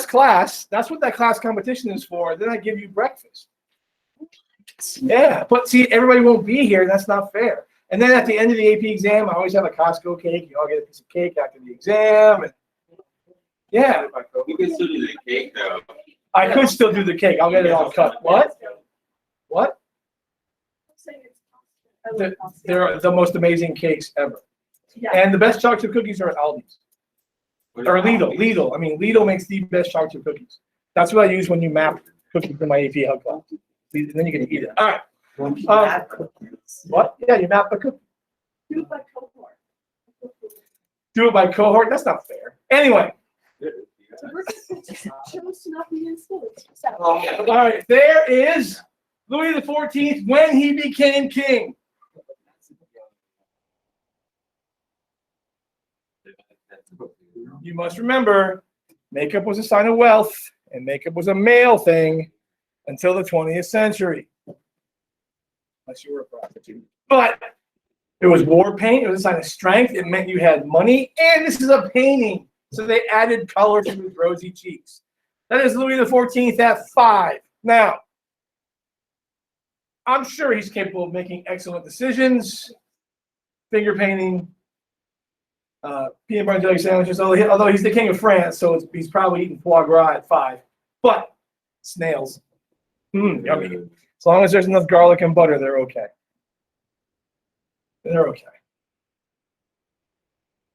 class. That's what that class competition is for. Then I give you breakfast. Yeah, but see, everybody won't be here. That's not fair. And then at the end of the AP exam, I always have a Costco cake. You all get a piece of cake after the exam. And yeah. You can still do the cake, though. I could still do the cake. I'll get it all cut. What? What? They're the most amazing cakes ever. Yeah. And the best chocolate chip cookies are at Aldi's. Or Lidl. Lidl. I mean, Lidl makes the best chocolate chip cookies. That's what I use when you map cookies in my AP health class. And then you can eat it. All right. What? Yeah, you map the cookie. Do it by cohort. Do it by cohort? That's not fair. Anyway. All right. There is Louis XIV when he became king. You must remember, makeup was a sign of wealth, and makeup was a male thing until the 20th century. Unless you were a prostitute. But it was war paint. It was a sign of strength. It meant you had money. And this is a painting. So they added color to his rosy cheeks. That is Louis XIV at 5. Now, I'm sure he's capable of making excellent decisions. Finger painting. Peanut butter and jelly sandwiches. Although he's the king of France, so he's probably eating foie gras at 5. But snails. Yummy. As long as there's enough garlic and butter, they're okay. They're okay.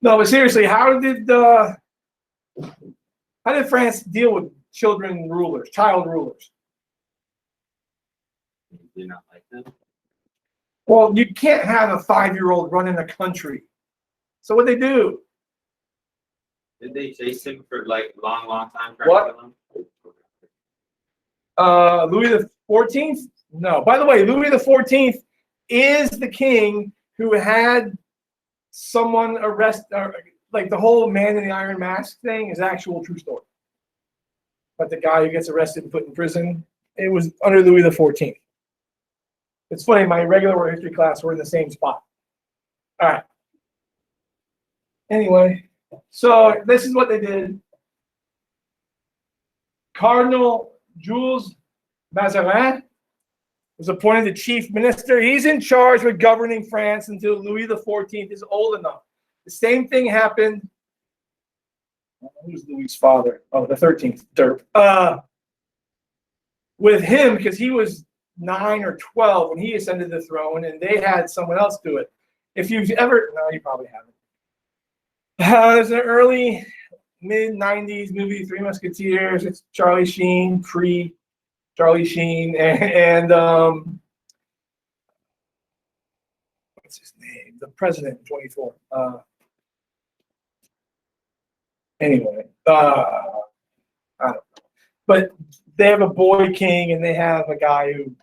No, but seriously, how did France deal with child rulers? Do you not like them? Well, you can't have a 5-year-old running a country. So what they do? Did they chase him for like long time? What? Louis the 14th? No. By the way, Louis the 14th is the king who had someone arrested. Like the whole man in the iron mask thing is actual true story. But the guy who gets arrested and put in prison, it was under Louis the 14th. It's funny. My regular world history class, we're in the same spot. All right. Anyway, so this is what they did. Cardinal Jules Mazarin was appointed the chief minister. He's in charge of governing France until Louis XIV is old enough. The same thing happened. Who's Louis's father? Oh, the 13th. Derp. With him, because he was 9 or 12 when he ascended the throne, and they had someone else do it. If you've ever, no, you probably haven't. There's an early mid-90s movie, Three Musketeers. It's Charlie Sheen, pre-Charlie Sheen, and what's his name? The president in 24. Anyway, I don't know. But they have a boy king, and they have a guy who.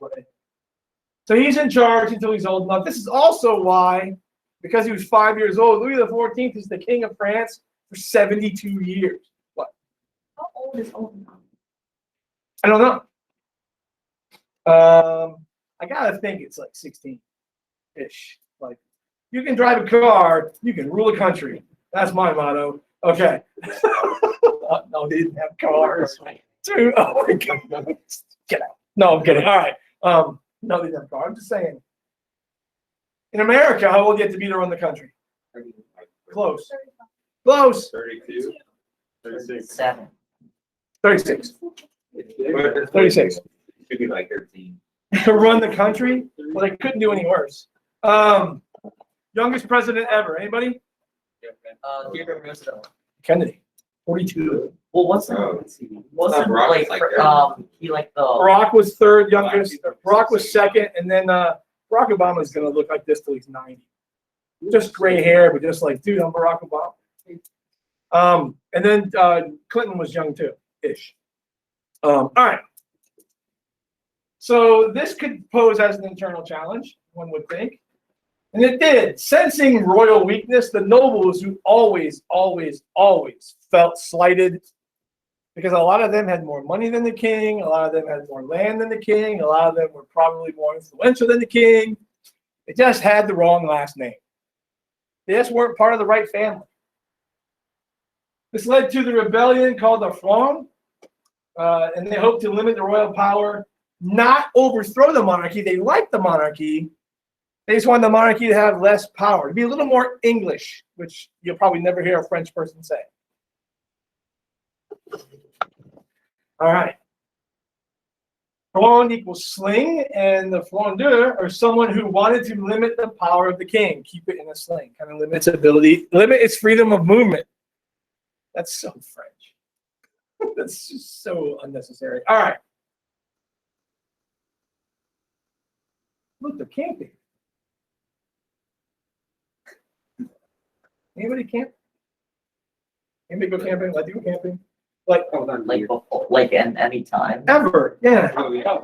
So he's in charge until he's old enough. This is also why, because he was 5 years old, Louis XIV is the king of France for 72 years. What? How old is old enough? I don't know. I gotta think it's like 16-ish. Like, you can drive a car, you can rule a country. That's my motto. Okay. No, they didn't have cars. Dude, oh my God. Get out. No, I'm kidding. All right. No, they didn't have cars. I'm just saying. In America, how old do you have to be to run the country? Close. Close. 32. 36. 7. 36. 36. Should be like 13. To run the country? Well, they couldn't do any worse. Youngest president ever. Anybody? Kennedy. 42. Well, what's the wasn't Barack like, was he like the Barack was third youngest. Barack was second, and then Barack Obama is going to look like this till he's 90. Just gray hair, but just like, dude, I'm Barack Obama. And then Clinton was young too, ish. All right. So this could pose as an internal challenge, one would think. And it did. Sensing royal weakness, the nobles who always felt slighted, because a lot of them had more money than the king, a lot of them had more land than the king, a lot of them were probably more influential than the king. They just had the wrong last name. They just weren't part of the right family. This led to the rebellion called the Fronde. and they hope to limit the royal power, not overthrow the monarchy. They like the monarchy. They just want the monarchy to have less power, to be a little more English, which you'll probably never hear a French person say. All right. Fronde equals sling, and the frondeur, or someone who wanted to limit the power of the king, keep it in a sling, kind of limit its ability, limit its freedom of movement. That's so French. That's just so unnecessary. All right. Look, they're camping. Anybody camp? Anybody go camping? Like, do you go camping? Like, Like before, like any time. ever? Yeah. Oh, yeah.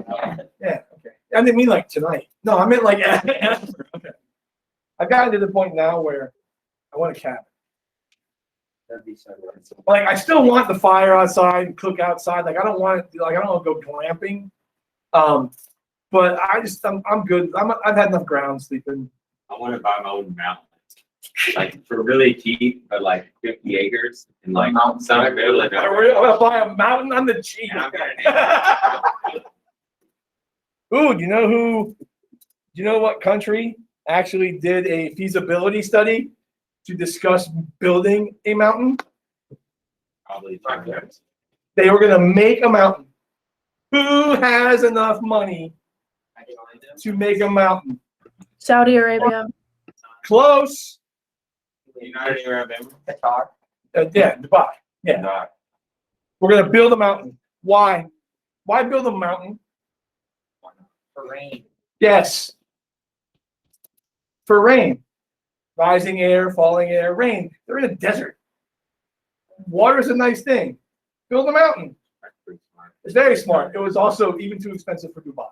Yeah. Okay. I didn't mean like tonight. No, I meant like ever. Okay. I've gotten to the point now where I want a cabin. That'd be so nice. Like, I still want the fire outside, cook outside. Like, I don't want it. Like, I don't want to go glamping. But I'm good. I've had enough ground sleeping. I want to buy my own mountain. Like for really cheap, but like 50 acres and like Mountain. some middle of I'm nowhere. gonna buy a mountain on the cheap. Yeah, Ooh, do you know what country actually did a feasibility study to discuss building a mountain? Probably. They were gonna make a mountain. Who has enough money to make a mountain? Saudi Arabia. Close. United Arab Emirates. Qatar. Yeah, Dubai. Yeah. Not. We're gonna build a mountain. Why? Why build a mountain? For rain. Yes. For rain. Rising air, falling air, rain. They're in a desert. Water is a nice thing. Build a mountain. That's pretty smart. It's very smart. It was also even too expensive for Dubai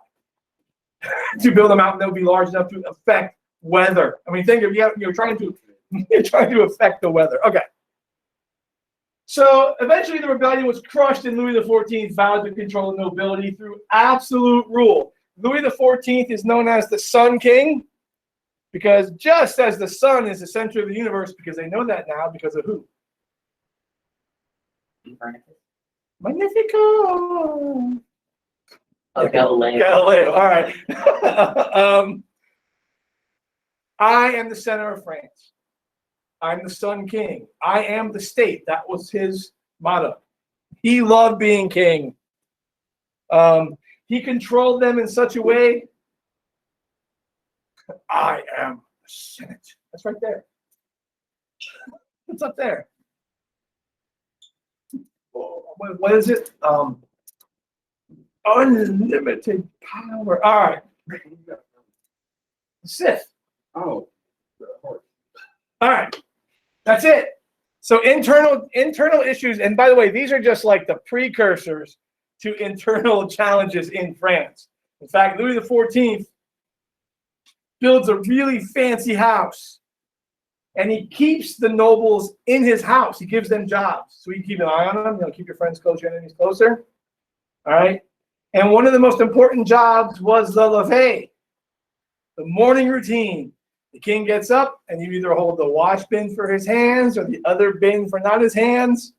to build a mountain that would be large enough to affect weather. I mean, think of you're trying to affect the weather. Okay. So eventually the rebellion was crushed and Louis XIV vowed to control the nobility through absolute rule. Louis XIV is known as the Sun King because just as the sun is the center of the universe, because they know that now because of who? Magnifico. Oh, Galileo. Galileo. All right. I am the center of France. I'm the Sun King. I am the state. That was his motto. He loved being king. He controlled them in such a way. I am the Senate. That's right there. It's up there. What is it? Unlimited power. All right. Sith. Oh. All right. That's it. So internal issues, and by the way, these are just like the precursors to internal challenges in France. In fact, Louis XIV builds a really fancy house, and he keeps the nobles in his house. He gives them jobs, so you keep an eye on them. Keep your friends close, your enemies closer. All right. And one of the most important jobs was the levee, the morning routine. The king gets up, and you either hold the wash bin for his hands or the other bin for not his hands.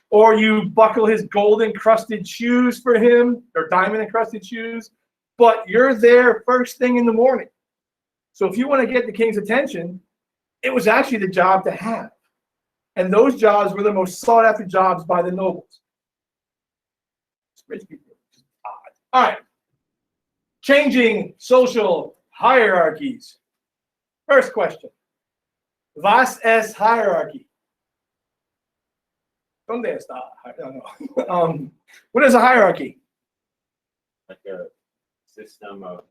Or you buckle his gold-encrusted shoes for him, or diamond-encrusted shoes. But you're there first thing in the morning. So if you want to get the king's attention, it was actually the job to have. And those jobs were the most sought-after jobs by the nobles. Rich people. Odd. All right. Changing social hierarchies. First question. Was es hierarchy? ¿Dónde está? No. What is a hierarchy? Like a system of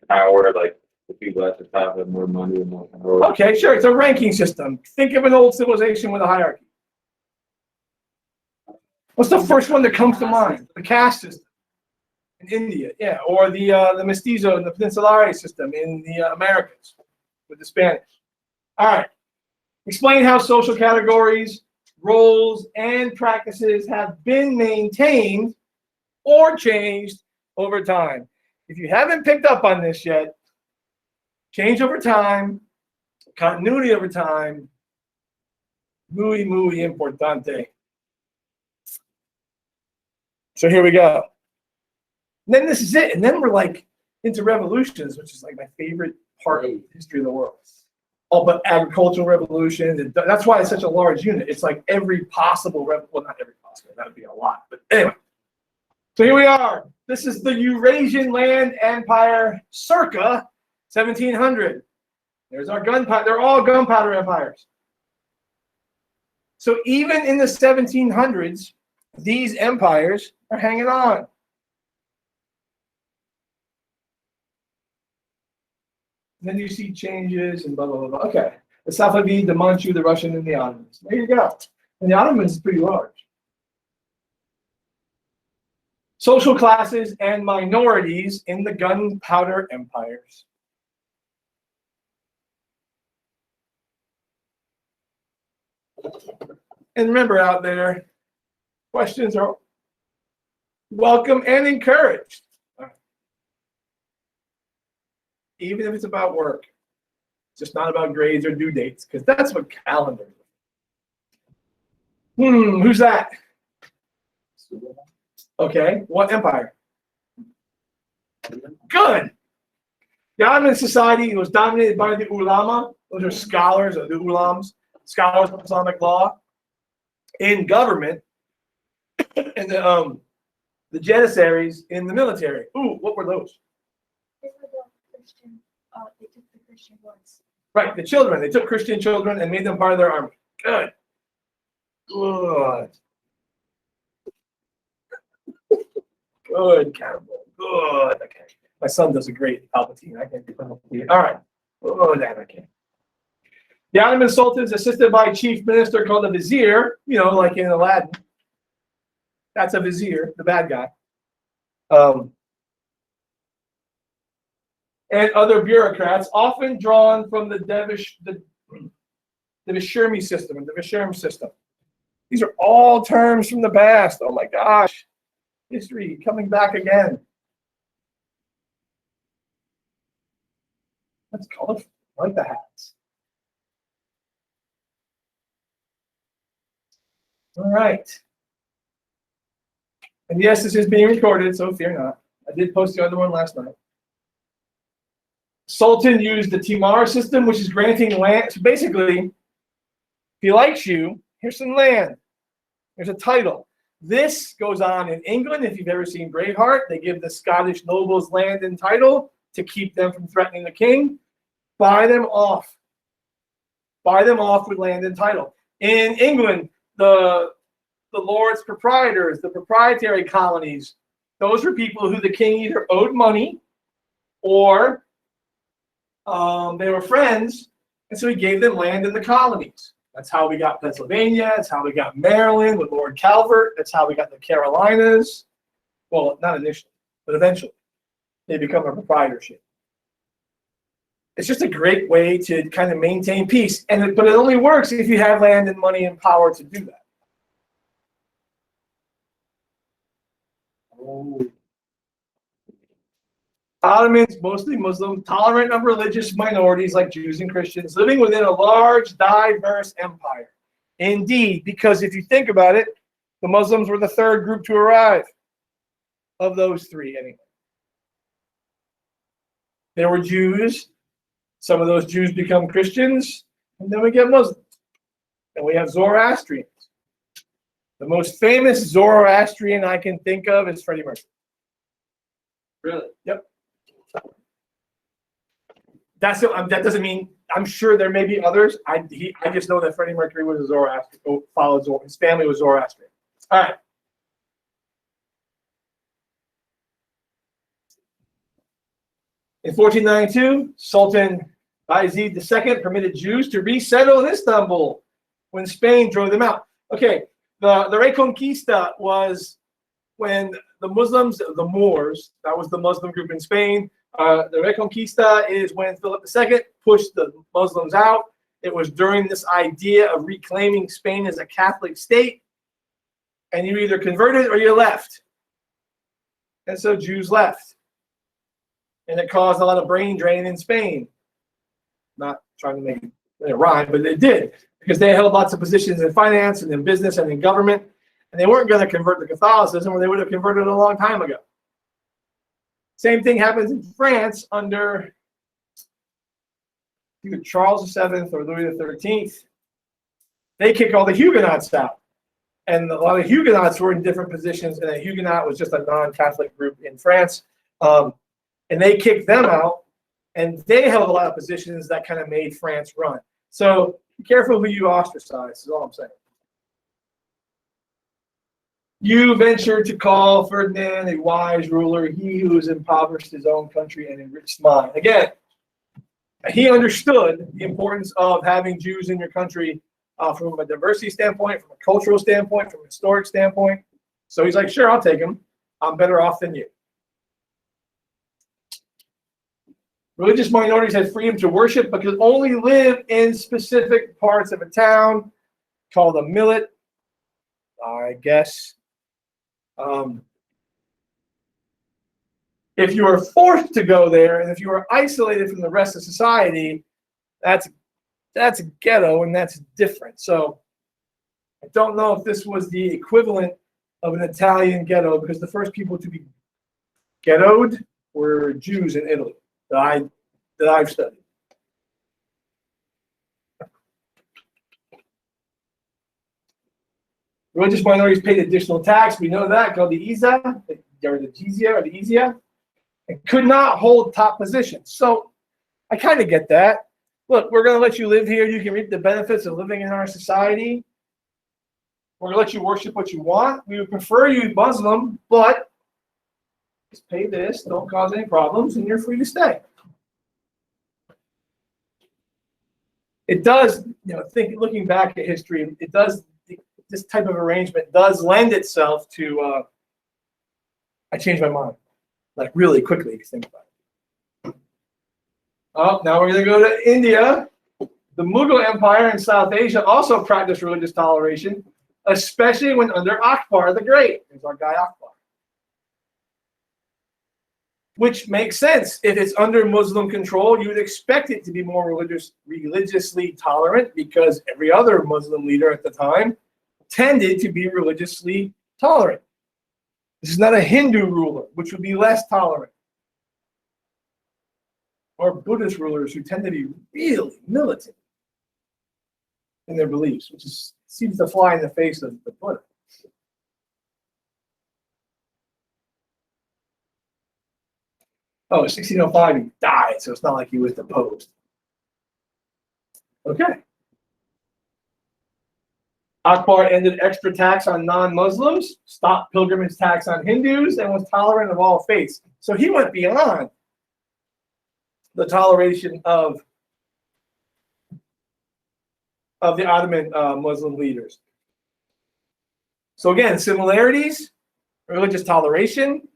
power, like the people at the top have more money and more power. Okay, sure. It's a ranking system. Think of an old civilization with a hierarchy. What's the first one that comes to mind? The caste system in India, yeah, or the mestizo and the peninsulare system in the Americas with the Spanish. All right. Explain how social categories, roles, and practices have been maintained or changed over time. If you haven't picked up on this yet, change over time, continuity over time, muy importante. So here we go. And then this is it. And then we're like into revolutions, which is like my favorite part of the history of the world. All but agricultural revolution. And that's why it's such a large unit. It's like every possible, well, not every possible, that would be a lot. But anyway. So here we are. This is the Eurasian Land Empire circa 1700. There's our gunpowder. They're all gunpowder empires. So even in the 1700s, these empires are hanging on. Then you see changes and blah, blah, blah, blah. Okay. The Safavid, the Manchu, the Russian, and the Ottomans. There you go. And the Ottomans is pretty large. Social classes and minorities in the gunpowder empires. And remember out there, questions are welcome and encouraged. Even if it's about work. It's just not about grades or due dates, because that's what calendars are. Who's that? Okay, what empire? Good. The Ottoman society was dominated by the ulama. Those are scholars, or the ulams, scholars of Islamic law, in government, and the janissaries in the military. Ooh, what were those? They were the Christian, they took the Christian ones. Right, the children. They took Christian children and made them part of their army. Good. Good. Good, Campbell. Good. Okay. My son does a great Palpatine. I can't do Palpatine. All right. Oh, that okay. The Ottoman sultans, assisted by a chief minister called a vizier, like in Aladdin. That's a vizier, the bad guy. And other bureaucrats, often drawn from the Devshirme system and the Visherm system. These are all terms from the past. Oh my gosh. History coming back again. That's colorful. I like the hats. All right. And yes, this is being recorded, so fear not. I did post the other one last night. Sultan used the Timar system, which is granting land. So basically, if he likes you, here's some land. There's a title. This goes on in England. If you've ever seen Braveheart, they give the Scottish nobles land and title to keep them from threatening the king. Buy them off. Buy them off with land and title. In England, the lords proprietors, the proprietary colonies, those were people who the king either owed money or they were friends, and so he gave them land in the colonies. That's how we got Pennsylvania. That's how we got Maryland with Lord Calvert. That's how we got the Carolinas. Well, not initially, but eventually. They become a proprietorship. It's just a great way to kind of maintain peace. But it only works if you have land and money and power to do that. Oh. Ottomans, mostly Muslim, tolerant of religious minorities like Jews and Christians, living within a large, diverse empire. Indeed, because if you think about it, the Muslims were the third group to arrive of those three anyway. There were Jews. Some of those Jews become Christians, and then we get Muslims. And we have Zoroastrians. The most famous Zoroastrian I can think of is Freddie Mercury. Really? Yep. That doesn't mean, I'm sure there may be others. I just know that Freddie Mercury was a Zoroastrian, his family was Zoroastrian. All right. In 1492, Sultan Bayezid II permitted Jews to resettle in Istanbul when Spain drove them out. Okay, the Reconquista was when the Muslims, the Moors, that was the Muslim group in Spain. The Reconquista is when Philip II pushed the Muslims out. It was during this idea of reclaiming Spain as a Catholic state. And you either converted or you left. And so Jews left. And it caused a lot of brain drain in Spain. Not trying to make it rhyme, but it did. Because they held lots of positions in finance and in business and in government. And they weren't going to convert to Catholicism, or they would have converted a long time ago. Same thing happens in France under either Charles VII or Louis XIII. They kick all the Huguenots out. And a lot of Huguenots were in different positions, and a Huguenot was just a non-Catholic group in France. And they kicked them out, and they held a lot of positions that kind of made France run. So be careful who you ostracize, is all I'm saying. You venture to call Ferdinand a wise ruler, he who has impoverished his own country and enriched mine. Again, he understood the importance of having Jews in your country from a diversity standpoint, from a cultural standpoint, from a historic standpoint. So he's like, sure, I'll take him. I'm better off than you. Religious minorities had freedom to worship but could only live in specific parts of a town called a millet, I guess. If you are forced to go there, and if you are isolated from the rest of society, that's a ghetto, and that's different. So I don't know if this was the equivalent of an Italian ghetto, because the first people to be ghettoed were Jews in Italy that I've studied. Religious minorities paid additional tax. We know that, called the Iza, or the Jizya, and could not hold top positions. So I kind of get that. Look, we're going to let you live here. You can reap the benefits of living in our society. We're going to let you worship what you want. We would prefer you Muslim, but just pay this, don't cause any problems, and you're free to stay. It does, looking back at history, it does. This type of arrangement does lend itself to, I changed my mind, like really quickly, if you think about it. Oh, now we're going to go to India. The Mughal Empire in South Asia also practiced religious toleration, especially when under Akbar the Great. There's our guy Akbar. Which makes sense. If it's under Muslim control, you would expect it to be more religiously tolerant, because every other Muslim leader at the time tended to be religiously tolerant. This is not a Hindu ruler, which would be less tolerant. Or Buddhist rulers who tend to be really militant in their beliefs, which seems to fly in the face of the Buddha. Oh, 1605, he died, so it's not like he was deposed. Okay. Akbar ended extra tax on non-Muslims, stopped pilgrimage tax on Hindus, and was tolerant of all faiths. So he went beyond the toleration of the Ottoman Muslim leaders. So again, similarities, religious toleration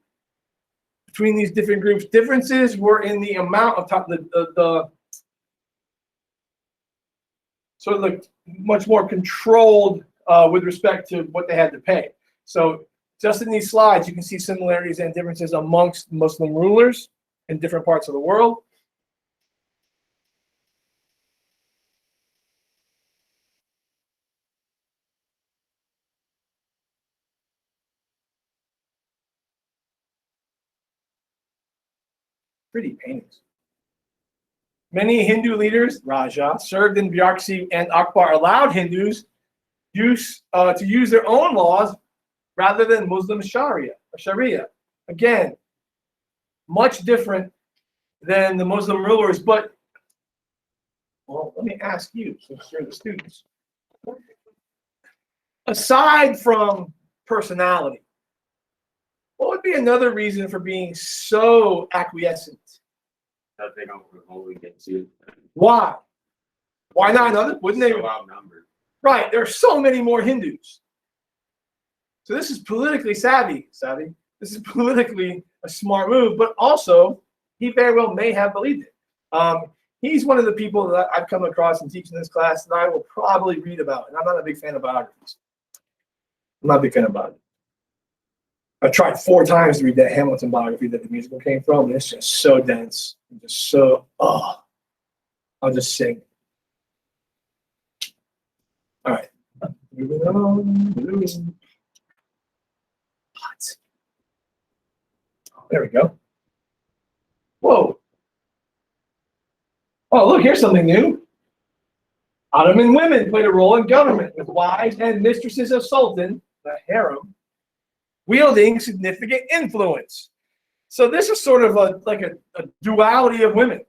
between these different groups. Differences were in the amount of the sort of the much more controlled with respect to what they had to pay. So just in these slides, you can see similarities and differences amongst Muslim rulers in different parts of the world. Pretty paintings. Many Hindu leaders, Raja, served in bureaucracy, and Akbar allowed Hindus to use their own laws rather than Muslim Sharia. Again, much different than the Muslim rulers. But, well, let me ask you, since you're the students. Aside from personality, what would be another reason for being so acquiescent? That they don't revolt against you. Why? Why not another? Wouldn't they? So outnumbered. Right. There are so many more Hindus. So this is politically savvy. This is politically a smart move, but also he very well may have believed it. He's one of the people that I've come across in teaching this class that I will probably read about, and I'm not a big fan of biographies. I'm not a big fan of biographies. I've tried 4 times to read that Hamilton biography that the musical came from, and it's just so dense. And just so, I'll just sing. All right. Moving on. There we go. Whoa. Oh, look, here's something new. Ottoman women played a role in government, with wives and mistresses of sultan, the harem, wielding significant influence. So this is sort of like a duality of women.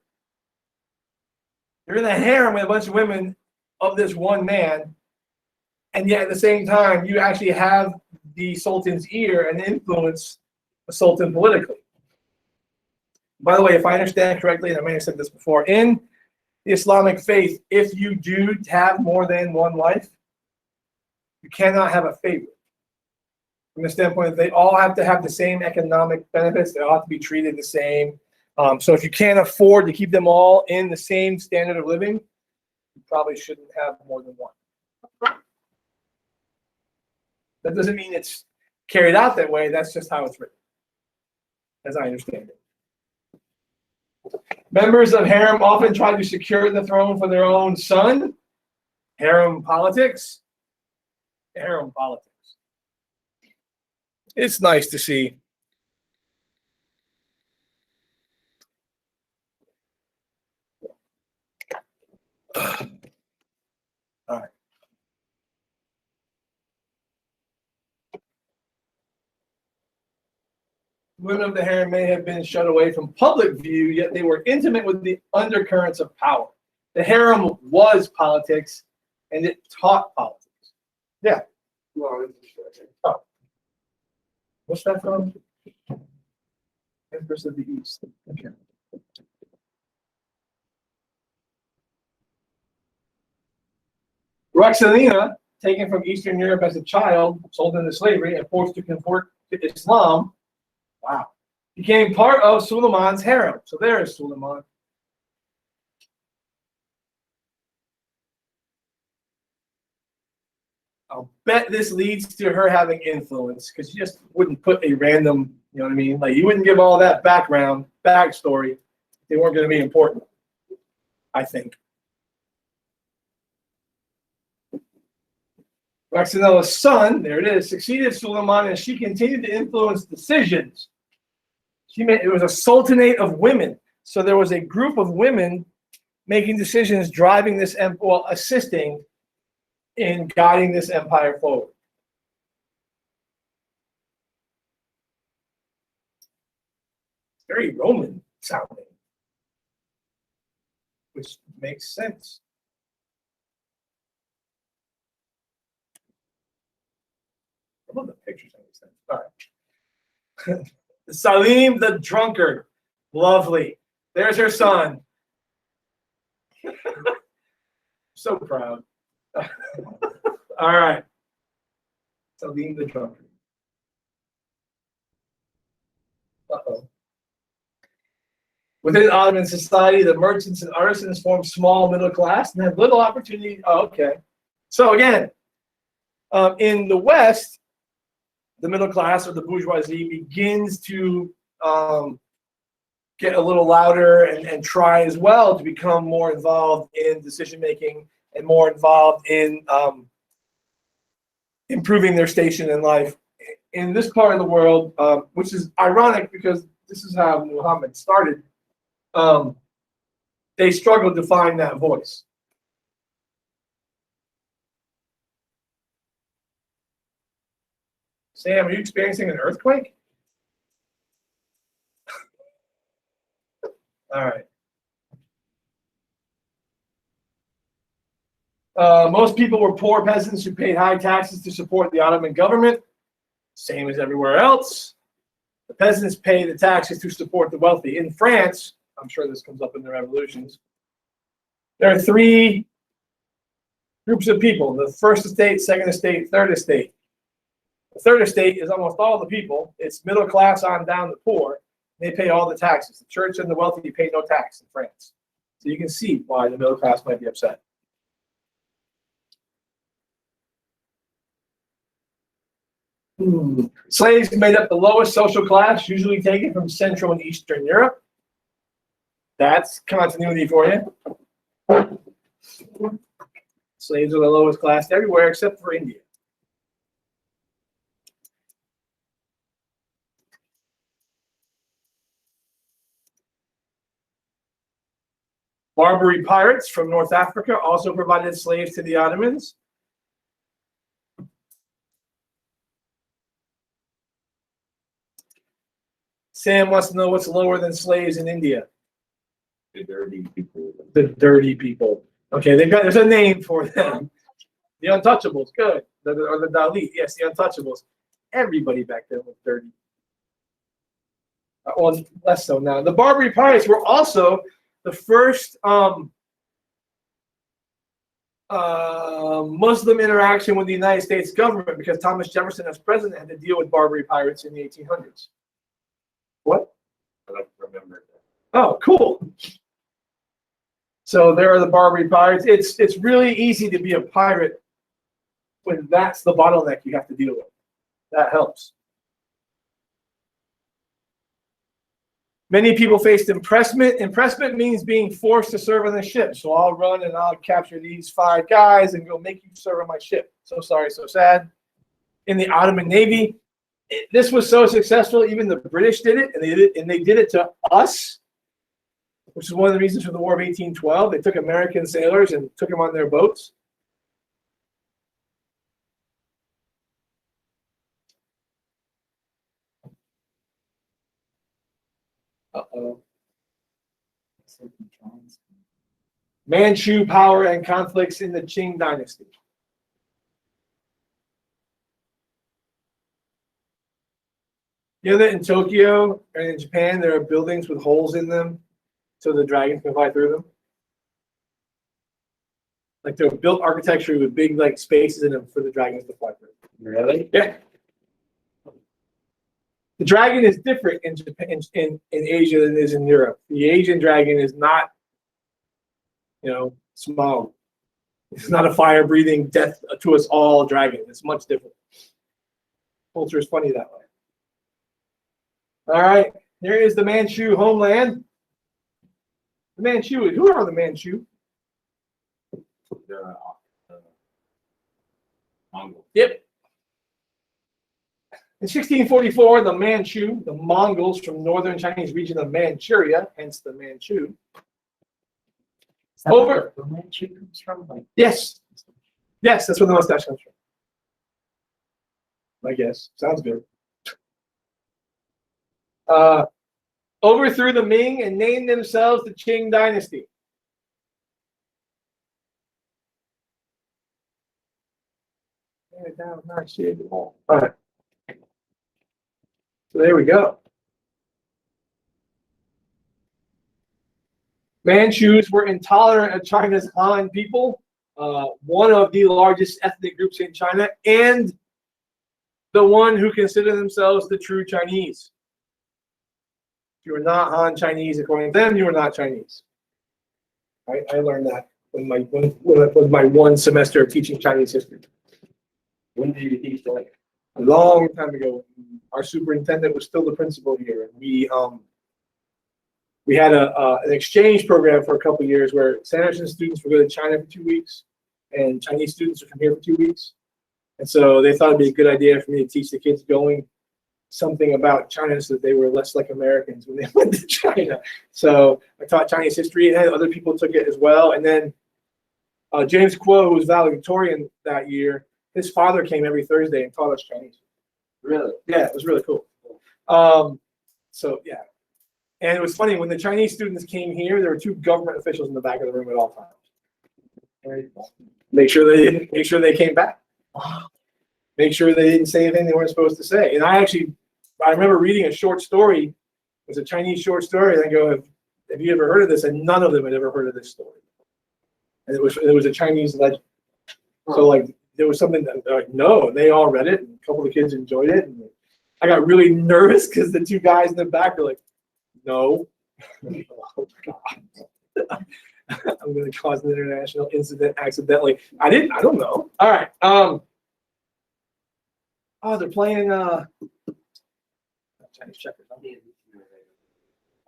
You're in the harem with a bunch of women of this one man, and yet at the same time, you actually have the sultan's ear and influence the sultan politically. By the way, if I understand correctly, and I may have said this before, in the Islamic faith, if you do have more than one wife, you cannot have a favorite. From the standpoint that they all have to have the same economic benefits, they all have to be treated the same. So if you can't afford to keep them all in the same standard of living, you probably shouldn't have more than one. That doesn't mean it's carried out that way. That's just how it's written, as I understand it. Members of harem often try to secure the throne for their own son. Harem politics. Harem politics. It's nice to see. All right. Women of the harem may have been shut away from public view, yet they were intimate with the undercurrents of power. The harem was politics, and it taught politics. Yeah. Oh. What's that from? Empress of the East. Okay. Roxelana, taken from Eastern Europe as a child, sold into slavery, and forced to convert to Islam, wow, became part of Suleiman's harem. So there is Suleiman. I'll bet this leads to her having influence, because you just wouldn't put a random, you know what I mean? Like, you wouldn't give all that backstory. They weren't going to be important, I think. Roxanella's son, there it is, succeeded Suleiman, and she continued to influence decisions. It was a sultanate of women. So there was a group of women making decisions, driving this, well, assisting in guiding this empire forward. It's very Roman sounding, which makes sense. I love the pictures on these things. All right. Salim the drunkard. Lovely. There's her son. So proud. All right. Salim the drunkard. Uh-oh. Within Ottoman society, the merchants and artisans formed small middle class and had little opportunity. Oh, okay. So again, in the West, the middle class or the bourgeoisie begins to get a little louder and try as well to become more involved in decision making and more involved in improving their station in life. In this part of the world, which is ironic because this is how Muhammad started, they struggled to find that voice. Sam, are you experiencing an earthquake? All right. Most people were poor peasants who paid high taxes to support the Ottoman government, same as everywhere else. The peasants pay the taxes to support the wealthy. In France, I'm sure this comes up in the revolutions, there are three groups of people: the first estate, second estate, third estate. The third estate is almost all the people. It's middle class on down to poor. They pay all the taxes. The church and the wealthy pay no tax in France. So you can see why the middle class might be upset. Slaves made up the lowest social class, usually taken from Central and Eastern Europe. That's continuity for you. Slaves are the lowest class everywhere except for India. Barbary pirates from North Africa also provided slaves to the Ottomans. Sam wants to know what's lower than slaves in India. The dirty people. The dirty people. Okay, there's a name for them. The untouchables, good. Or the Dalit, yes, the untouchables. Everybody back then was dirty. Well, less so now. The Barbary pirates were also the first Muslim interaction with the United States government, because Thomas Jefferson, as president, had to deal with Barbary pirates in the 1800s. What? I like to remember that. Oh, cool. So there are the Barbary pirates. It's really easy to be a pirate when that's the bottleneck you have to deal with. That helps. Many people faced impressment. Impressment means being forced to serve on the ship. So I'll run and I'll capture these 5 guys and go make you serve on my ship. So sorry, so sad. In the Ottoman Navy, this was so successful, even the British did it, and they did it to us, which is one of the reasons for the War of 1812. They took American sailors and took them on their boats. Uh-oh. Manchu power and conflicts in the Qing dynasty. You know that in Tokyo and in Japan, there are buildings with holes in them so the dragons can fly through them? Like they're built architecture with big like spaces in them for the dragons to fly through. Really? Yeah. The dragon is different in Japan, in Asia than it is in Europe. The Asian dragon is not, small. It's not a fire-breathing, death to us all dragon. It's much different. Culture is funny that way. All right, here is the Manchu homeland. The Manchu. Who are the Manchu? The Mongols. Yep. In 1644, the Manchu, the Mongols from northern Chinese region of Manchuria, hence the Manchu. Over. The Manchu comes from, like, Yes. Yes, that's where the mustache comes from. I guess. Sounds good. Overthrew the Ming and named themselves the Qing dynasty. All right. So there we go. Manchus were intolerant of China's Han people, one of the largest ethnic groups in China, and the one who consider themselves the true Chinese. If you are not Han Chinese, according to them, you are not Chinese. I learned that with my 1 semester of teaching Chinese history. When did you teach that? A long time ago. Our superintendent was still the principal here, and we had an exchange program for a couple of years where Sanderson students would go to China for 2 weeks, and Chinese students would come here for 2 weeks. And so they thought it'd be a good idea for me to teach the kids going something about China so that they were less like Americans when they went to China. So I taught Chinese history, and other people took it as well. And then James Kuo, who was valedictorian that year, his father came every Thursday and taught us Chinese. Really? Yeah, it was really cool. So yeah, and it was funny when the Chinese students came here. There were 2 government officials in the back of the room at all times. Make sure they came back. Make sure they didn't say anything they weren't supposed to say. And I remember reading a short story. It was a Chinese short story, and I go, "Have you ever heard of this?" And none of them had ever heard of this story. And it was a Chinese legend. So like there was something that like, no, they all read it, and a couple of the kids enjoyed it. And I got really nervous because the 2 guys in the back were like, "No." Oh, God. I'm going to cause an international incident accidentally. I don't know. All right. They're playing Chinese checkers.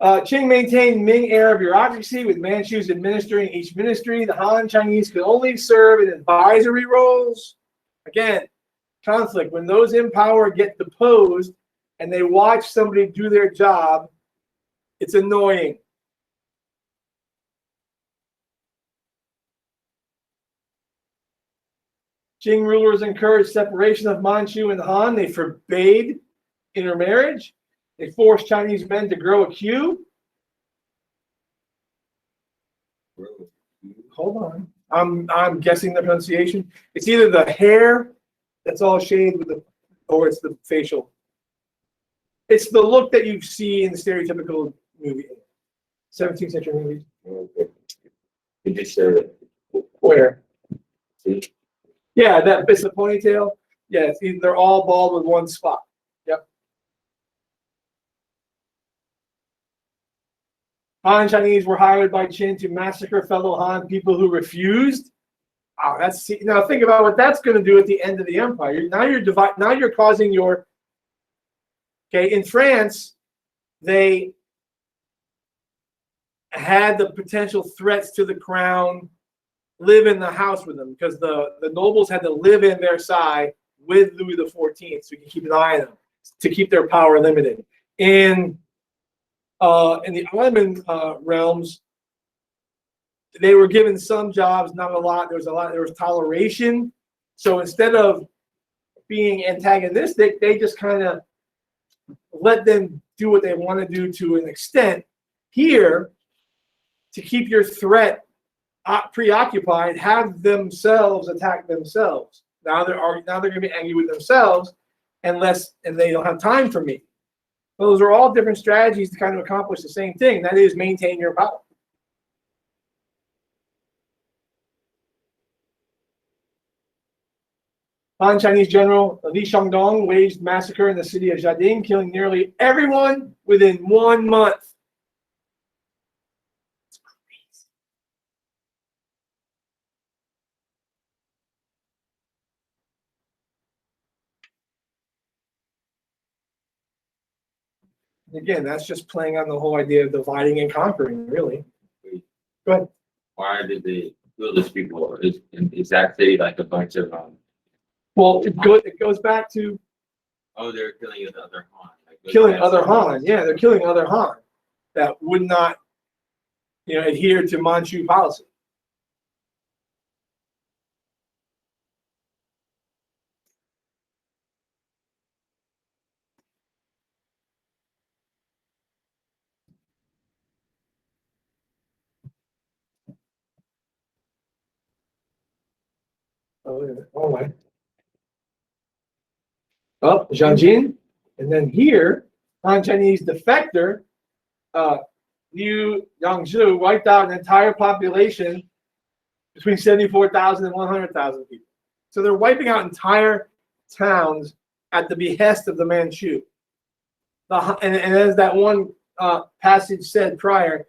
Qing maintained Ming era of bureaucracy with Manchus administering each ministry. The Han Chinese could only serve in advisory roles. Again, conflict. When those in power get deposed and they watch somebody do their job, it's annoying. Qing rulers encouraged separation of Manchu and Han. They forbade intermarriage. They forced Chinese men to grow a queue. Hold on. I'm guessing the pronunciation. It's either the hair that's all shaved with or it's the facial. It's the look that you see in the stereotypical movie, 17th century movies. Okay. You just said it. Where? See? Yeah, that it's the ponytail. Yeah, they're all bald with one spot. Yep. Han Chinese were hired by Qin to massacre fellow Han people who refused. Oh, now think about what that's going to do at the end of the empire. Now you're causing your. Okay, in France, they had the potential threats to the crown live in the house with them because the nobles had to live in Versailles with Louis XIV so you can keep an eye on them to keep their power limited. In the Ottoman realms, they were given some jobs, not a lot. There was toleration. So instead of being antagonistic, they just kind of let them do what they want to do to an extent. Here, to keep your threat preoccupied, have themselves attack themselves. Now they're going to be angry with themselves, and they don't have time for me. Those are all different strategies to kind of accomplish the same thing. That is, maintain your power. Han Chinese general Li Shangdong waged massacre in the city of Jiading, killing nearly everyone within 1 month. It's crazy. Again, that's just playing on the whole idea of dividing and conquering, really. Go ahead. Why did they kill these people? Is that say like a bunch of Well, it goes back to they're killing other Han. Like, killing other Han. Yeah, they're killing other Han that would not, adhere to Manchu policy. Oh, my. Oh, Jianjin. And then here, Han Chinese defector, Liu Yangzhu, wiped out an entire population between 74,000 and 100,000 people. So they're wiping out entire towns at the behest of the Manchu. And as that one passage said prior,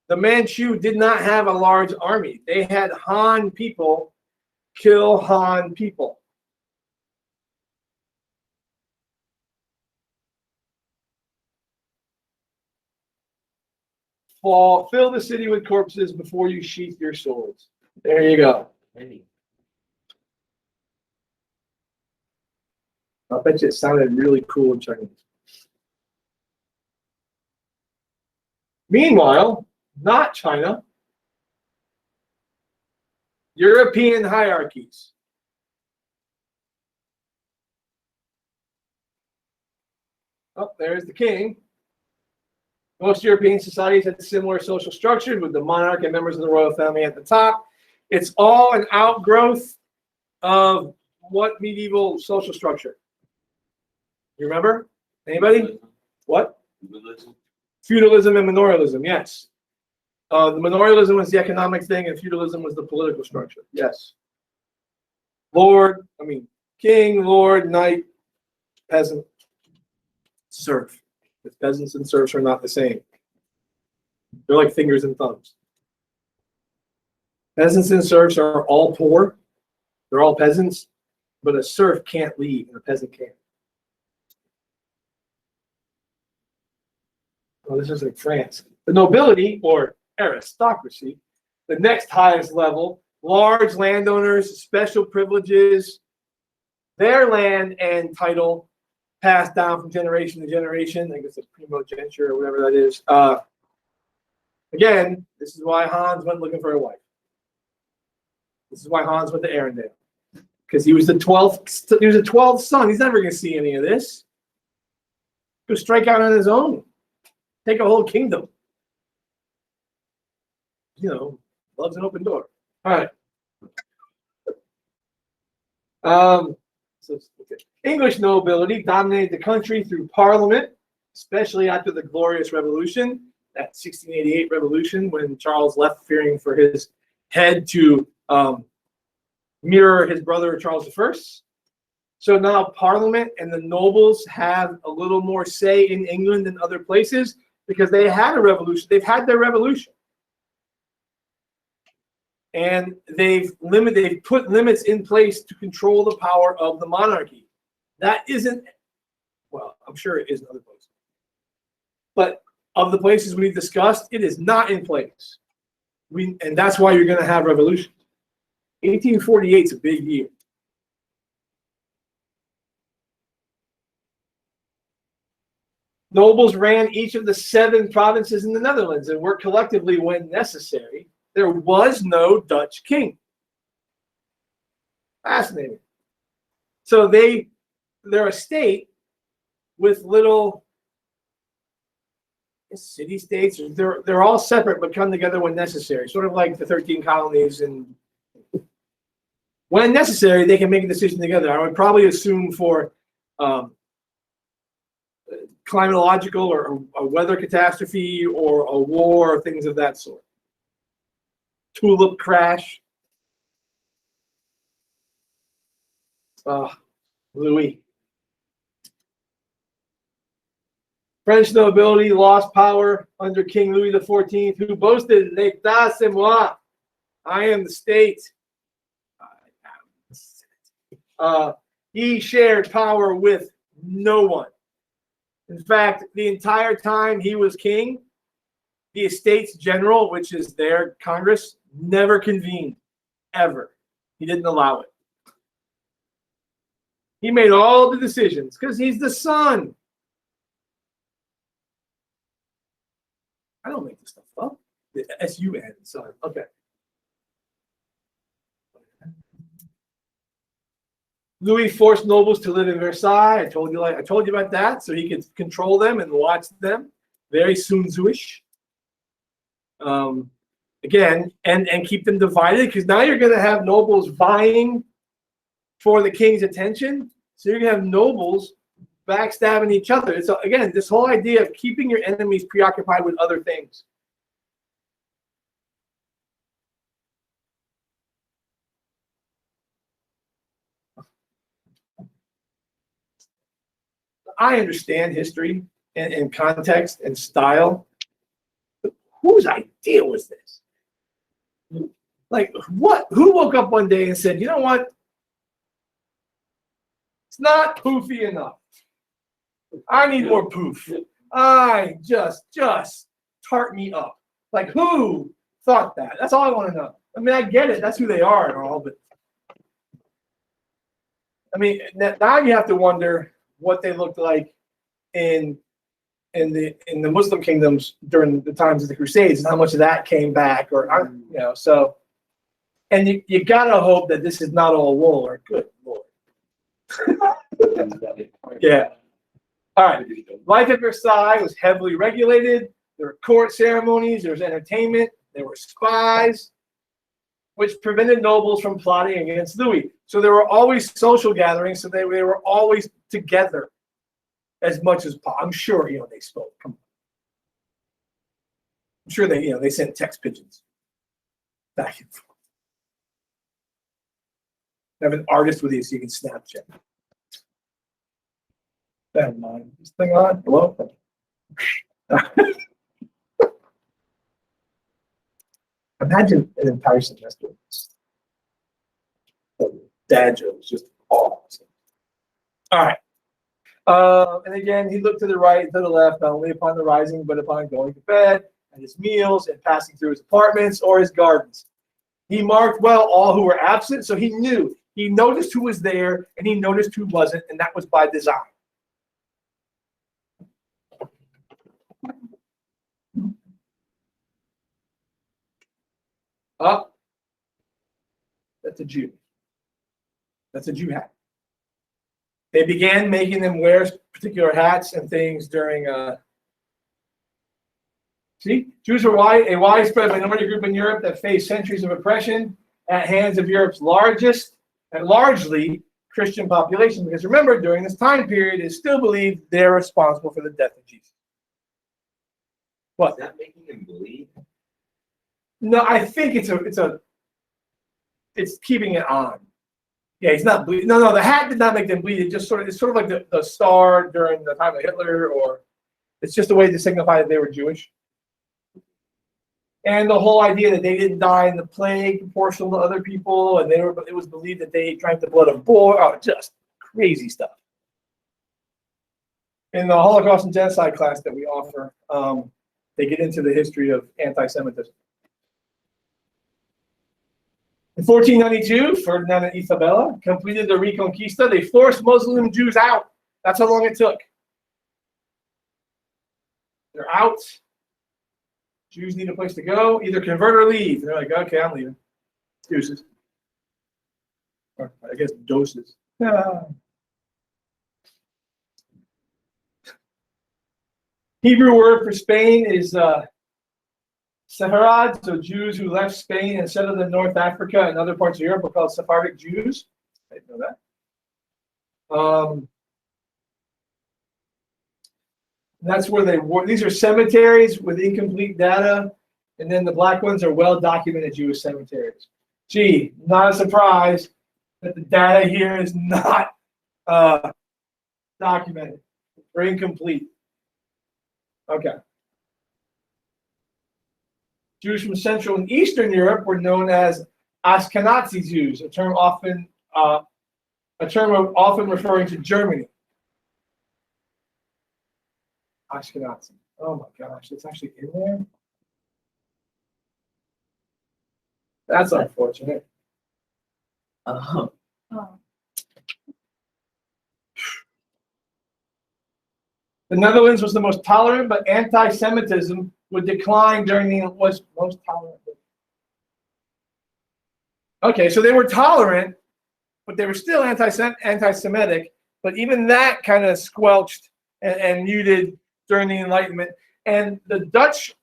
the Manchu did not have a large army. They had Han people kill Han people. Fill the city with corpses before you sheath your swords. There you go. I bet you it sounded really cool in Chinese. Meanwhile, not China. European hierarchies. Oh, there's the king. Most European societies had similar social structures with the monarch and members of the royal family at the top. It's all an outgrowth of what medieval social structure? You remember? Anybody? What? Feudalism and manorialism, yes. The manorialism was the economic thing and feudalism was the political structure. Yes. King, lord, knight, peasant, serf. Because peasants and serfs are not the same. They're like fingers and thumbs. Peasants and serfs are all poor. They're all peasants, but a serf can't leave and a peasant can't. Well, this is like France. The nobility, or aristocracy, the next highest level, large landowners, special privileges, their land and title passed down from generation to generation. I guess it's primogeniture or whatever that is. Again, this is why Hans went looking for a wife. This is why Hans went to Arendelle. because he was the 12th. He was a 12th son. He's never going to see any of this. Go strike out on his own, take a whole kingdom. You know, loves an open door. All right. English nobility dominated the country through parliament, especially after the Glorious Revolution, that 1688 revolution when Charles left fearing for his head to mirror his brother Charles I. So now parliament and the nobles have a little more say in England than other places because they had a revolution. They've had their revolution. And they've put limits in place to control the power of the monarchy. That isn't, well, I'm sure it is in other places. But of the places we've discussed, it is not in place. And that's why you're going to have revolutions. 1848 is a big year. Nobles ran each of the 7 provinces in the Netherlands and worked collectively when necessary. There was no Dutch king. Fascinating. So they're a state with little city-states. They're all separate but come together when necessary. Sort of like the 13 colonies. And when necessary, they can make a decision together. I would probably assume for climatological or a weather catastrophe or a war or things of that sort. Tulip crash. Louis. French nobility lost power under King Louis XIV, who boasted, "L'État, c'est moi." I am the state. He shared power with no one. In fact, the entire time he was king, the Estates General, which is their Congress, never convened, ever. He didn't allow it. He made all the decisions because he's the son. I don't make this stuff up. The S-U-N, son. Okay. Louis forced nobles to live in Versailles. I told you about that, so he could control them and watch them. Very Sun Tzu-ish. Again, and keep them divided, because now you're going to have nobles vying for the king's attention. So you're going to have nobles backstabbing each other. So again, this whole idea of keeping your enemies preoccupied with other things. I understand history and context and style. But whose idea was this? Like, what? Who woke up one day and said, "You know what? It's not poofy enough. I need more poof. I just tart me up." Like, who thought that? That's all I want to know. I mean, I get it. That's who they are and all, but I mean, now you have to wonder what they looked like in the Muslim kingdoms during the times of the Crusades, and how much of that came back, or so. And you gotta hope that this is not all wool, or good Lord. Yeah. All right. Life at Versailles was heavily regulated. There were court ceremonies. There was entertainment. There were spies, which prevented nobles from plotting against Louis. So there were always social gatherings. So they were always together as much as possible. I'm sure they spoke. Come on. I'm sure they sent text pigeons back and forth. Have an artist with you so you can Snapchat. Never mind. This thing on? Hello? Imagine an entire semester. Dad jokes, just awesome. All right. And again, he looked to the right and to the left, not only upon the rising, but upon going to bed, and his meals, and passing through his apartments or his gardens. He marked well all who were absent, so he knew. He noticed who was there, and he noticed who wasn't, and that was by design. That's a Jew. That's a Jew hat. They began making them wear particular hats and things during. See, Jews were a widespread minority group in Europe that faced centuries of oppression at hands of Europe's largest and largely Christian population. Because remember, during this time period, it's still believed they're responsible for the death of Jesus. What? Is that making him bleed? No, I think it's keeping it on. Yeah, he's not bleeding. No, the hat did not make them bleed. It just it's sort of like the star during the time of Hitler, or it's just a way to signify that they were Jewish. And the whole idea that they didn't die in the plague proportional to other people, and it was believed that they drank the blood of boar. Oh, just crazy stuff. In the Holocaust and Genocide class that we offer, they get into the history of anti-Semitism. In 1492, Ferdinand and Isabella completed the Reconquista. They forced Muslim Jews out. That's how long it took. They're out. Jews need a place to go, either convert or leave. They're like, okay, I'm leaving. Deuces. Or I guess doses. Hebrew word for Spain is Sepharad, so Jews who left Spain and settled in North Africa and other parts of Europe are called Sephardic Jews. I didn't know that. That's where they were. These are cemeteries with incomplete data, and then the black ones are well-documented Jewish cemeteries. Gee, not a surprise that the data here is not documented or incomplete. Okay. Jews from Central and Eastern Europe were known as Ashkenazi Jews, a term often referring to Germany. Ashkenazi. Oh my gosh, it's actually in there. That's unfortunate. Oh, Oh, The Netherlands was the most tolerant, but anti-Semitism would decline during the was most tolerant. Okay, so they were tolerant, but they were still anti-Semitic. But even that kind of squelched and muted during the Enlightenment. And the Dutch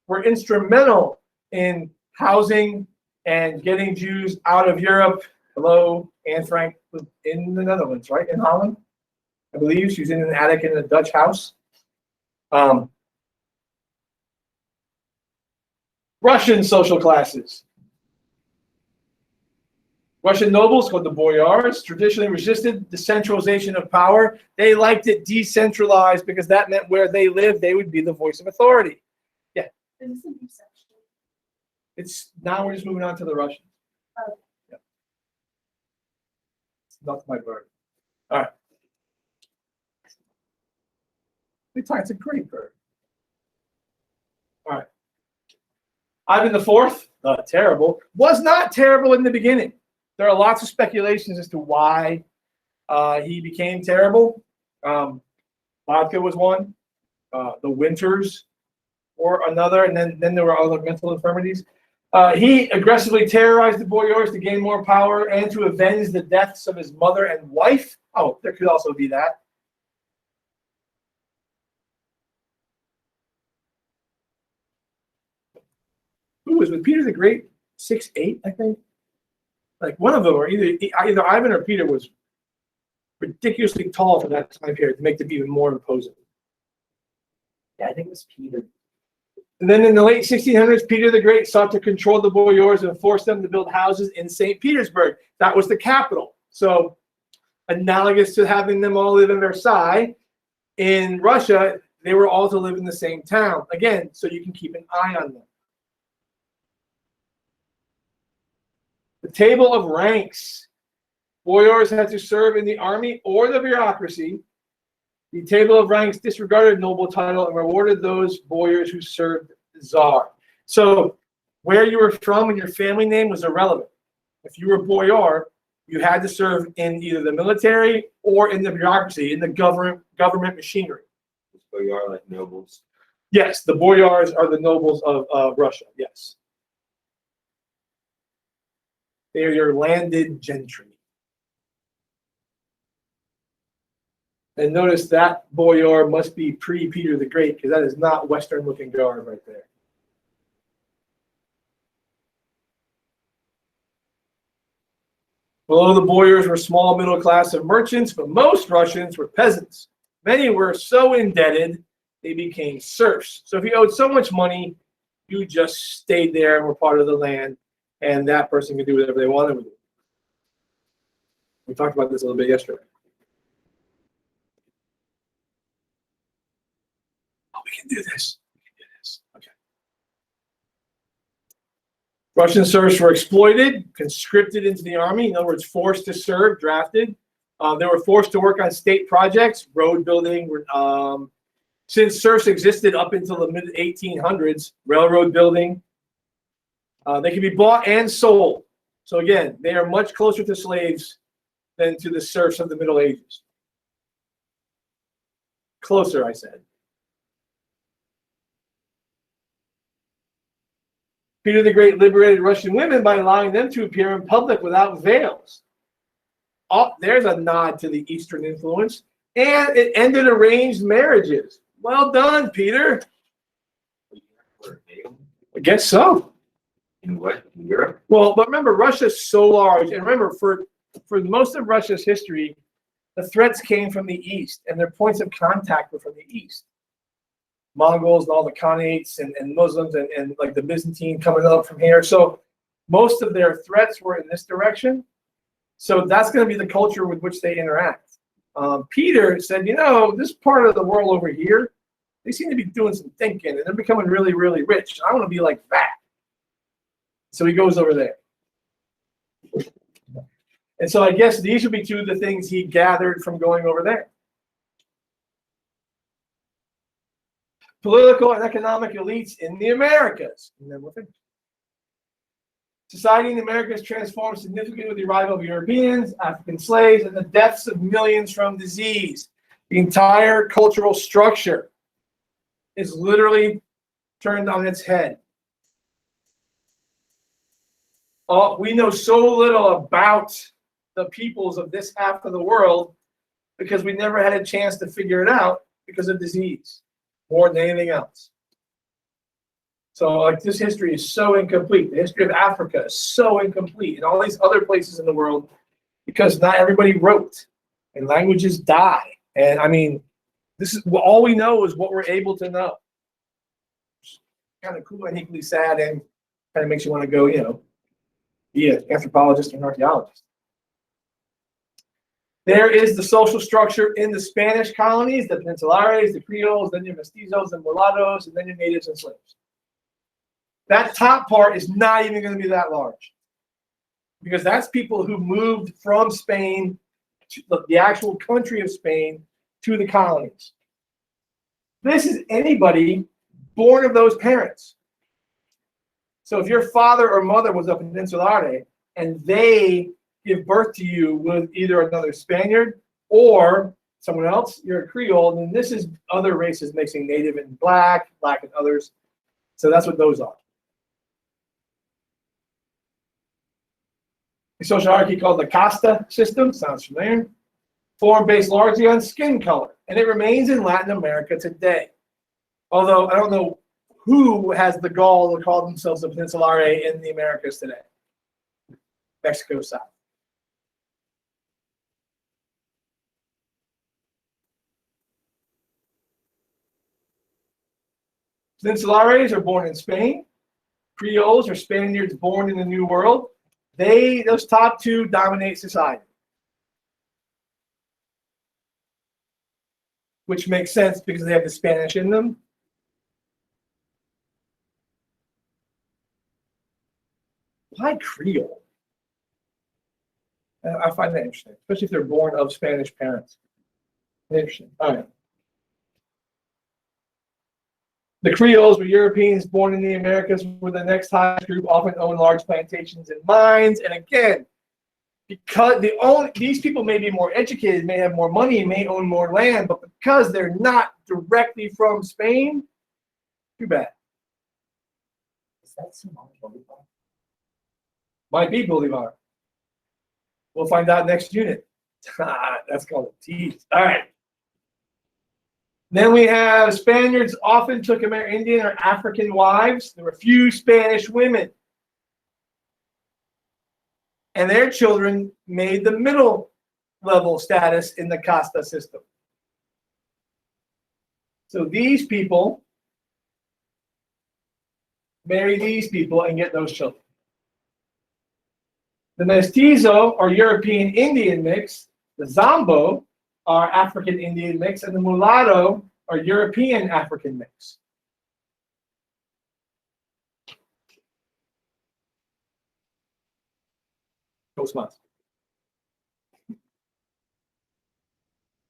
were instrumental in housing and getting Jews out of Europe. Hello, Anne Frank was in the Netherlands, right? In Holland, I believe. She was in an attic in a Dutch house. Russian social classes. Russian nobles, called the boyars, traditionally resisted the centralization of power. They liked it decentralized because that meant where they lived, they would be the voice of authority. Yeah. is this a new section? It's now we're just moving on to the Russians. Oh. Yeah. It's not my bird. All right. It's a great bird. All right. Ivan IV, terrible, was not terrible in the beginning. There are lots of speculations as to why he became terrible. Vodka was one. The winters were another, and then there were other mental infirmities. He aggressively terrorized the boyars to gain more power and to avenge the deaths of his mother and wife. Oh, there could also be that. Who was with Peter the Great? 6'8", I think. Like one of them, or either Ivan or Peter was ridiculously tall for that time period to make them even more imposing. yeah, I think it was Peter. And then in the late 1600s, Peter the Great sought to control the boyars and force them to build houses in St. Petersburg. That was the capital. So analogous to having them all live in Versailles, in Russia, they were all to live in the same town. Again, so you can keep an eye on them. The table of ranks. Boyars had to serve in the army or the bureaucracy. The table of ranks disregarded noble title and rewarded those boyars who served the Tsar. So where you were from and your family name was irrelevant. If you were boyar, you had to serve in either the military or in the bureaucracy, in the government machinery. So you are like nobles. Yes, the boyars are the nobles of Russia, yes. They are your landed gentry. And notice that boyar must be pre-Peter the Great, because that is not Western-looking garb right there. Below the boyars were small middle class of merchants, but most Russians were peasants. Many were so indebted, they became serfs. So if you owed so much money, you just stayed there and were part of the land, and that person could do whatever they wanted with it. We talked about this a little bit yesterday. Oh, we can do this. We can do this. Okay. Russian serfs were exploited, conscripted into the army. In other words, forced to serve, drafted. They were forced to work on state projects, road building. Since serfs existed up until the mid 1800s, railroad building. They can be bought and sold. So again, they are much closer to slaves than to the serfs of the Middle Ages. Closer, I said. Peter the Great liberated Russian women by allowing them to appear in public without veils. Oh, there's a nod to the Eastern influence. And it ended arranged marriages. Well done, Peter. I guess so. In what? In Europe? Well, but remember, Russia's so large. And remember, for most of Russia's history, the threats came from the East. And their points of contact were from the East. Mongols and all the Khanates and Muslims and like the Byzantine coming up from here. So most of their threats were in this direction. So that's going to be the culture with which they interact. Peter said, you know, this part of the world over here, they seem to be doing some thinking and they're becoming really, really rich. I want to be like that. So he goes over there. And so I guess these would be two of the things he gathered from going over there. Political and economic elites in the Americas. And then we'll finish. Society in the Americas transformed significantly with the arrival of Europeans, African slaves, and the deaths of millions from disease. The entire cultural structure is literally turned on its head. We know so little about the peoples of this half of the world because we never had a chance to figure it out because of disease more than anything else. So like this history is so incomplete. The history of Africa is so incomplete, and all these other places in the world, because not everybody wrote, and languages die. And I mean, this is all we know is what we're able to know. It's kind of cool and equally sad, and kind of makes you want to go, you know, be an anthropologist or an archaeologist. There is the social structure in the Spanish colonies, the Peninsulares, the Creoles, then your mestizos and mulattoes, and then your natives and slaves. That top part is not even going to be that large because that's people who moved from Spain, to the actual country of Spain, to the colonies. This is anybody born of those parents. So if your father or mother was a Peninsulare and they give birth to you with either another Spaniard or someone else, you're a Creole, and this is other races mixing native and black and others. So that's what those are. A social hierarchy called the casta system, sounds familiar, form based largely on skin color, and it remains in Latin America today. Although I don't know who has the gall to call themselves a Peninsulare in the Americas today. Mexico South. Peninsulares are born in Spain. Creoles are Spaniards born in the New World. Those top two dominate society. Which makes sense because they have the Spanish in them. Why Creole? I find that interesting, especially if they're born of Spanish parents. Interesting. All right. The Creoles were Europeans born in the Americas, were the next highest group, often owned large plantations and mines. And again, because these people may be more educated, may have more money, may own more land, but because they're not directly from Spain, too bad. Is that Simon Bolivar? Might be Bolivar. We'll find out next unit. That's called a tease. All right. Then we have Spaniards often took Amerindian or African wives. There were few Spanish women. And their children made the middle level status in the casta system. So these people marry these people and get those children. The mestizo or European Indian mix, the zombo are African Indian mix, and the mulatto are European African mix. Dos más.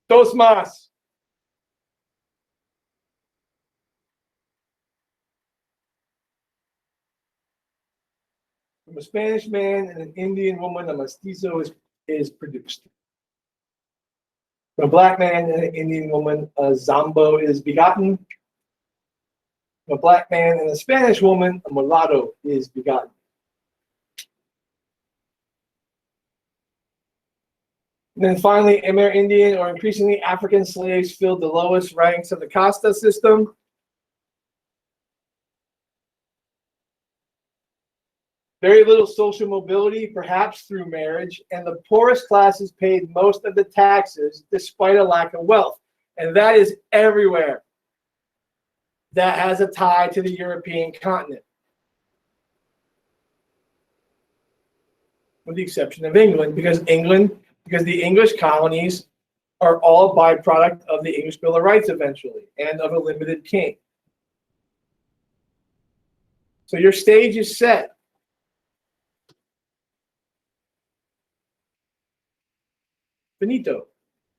Dos más. From a Spanish man and an Indian woman, a mestizo is produced. From a black man and an Indian woman, a zombo is begotten. From a black man and a Spanish woman, a mulatto is begotten. And then finally, Amerindian or increasingly African slaves filled the lowest ranks of the casta system. Very little social mobility, perhaps through marriage, and the poorest classes paid most of the taxes despite a lack of wealth. And that is everywhere that has a tie to the European continent, with the exception of England, because the English colonies are all byproduct of the English Bill of Rights eventually, and of a limited king. So your stage is set. Finito.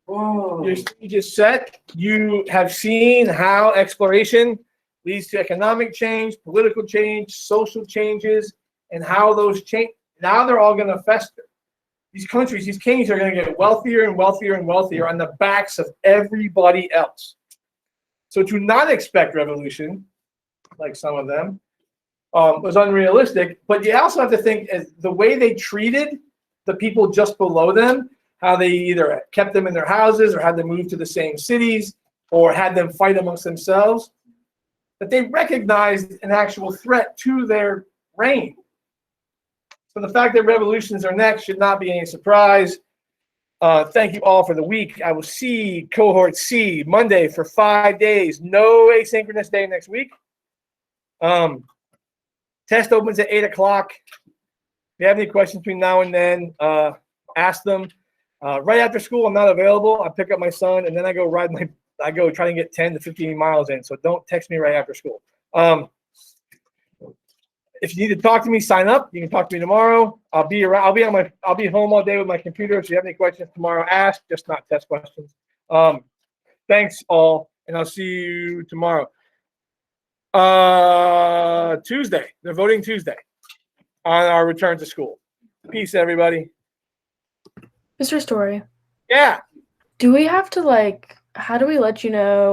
Whoa. Your stage is set. You have seen how exploration leads to economic change, political change, social changes, and how those change. Now they're all going to fester. These countries, these kings are going to get wealthier and wealthier and wealthier on the backs of everybody else. So to not expect revolution, like some of them, was unrealistic. But you also have to think as the way they treated the people just below them, how they either kept them in their houses or had them move to the same cities or had them fight amongst themselves, that they recognized an actual threat to their reign. So the fact that revolutions are next should not be any surprise. Thank you all for the week. I will see cohort C Monday for 5 days. No asynchronous day next week. Test opens at 8 o'clock. If you have any questions between now and then, ask them. Right after school, I'm not available. I pick up my son, and then I go try to get 10 to 15 miles in. So don't text me right after school. If you need to talk to me, sign up. You can talk to me tomorrow. I'll be around. I'll be home all day with my computer. If you have any questions tomorrow, ask. Just not test questions. Thanks all, and I'll see you tomorrow. Tuesday. They're voting Tuesday on our return to school. Peace, everybody. Mr. Story, Yeah. do we have to how do we let you know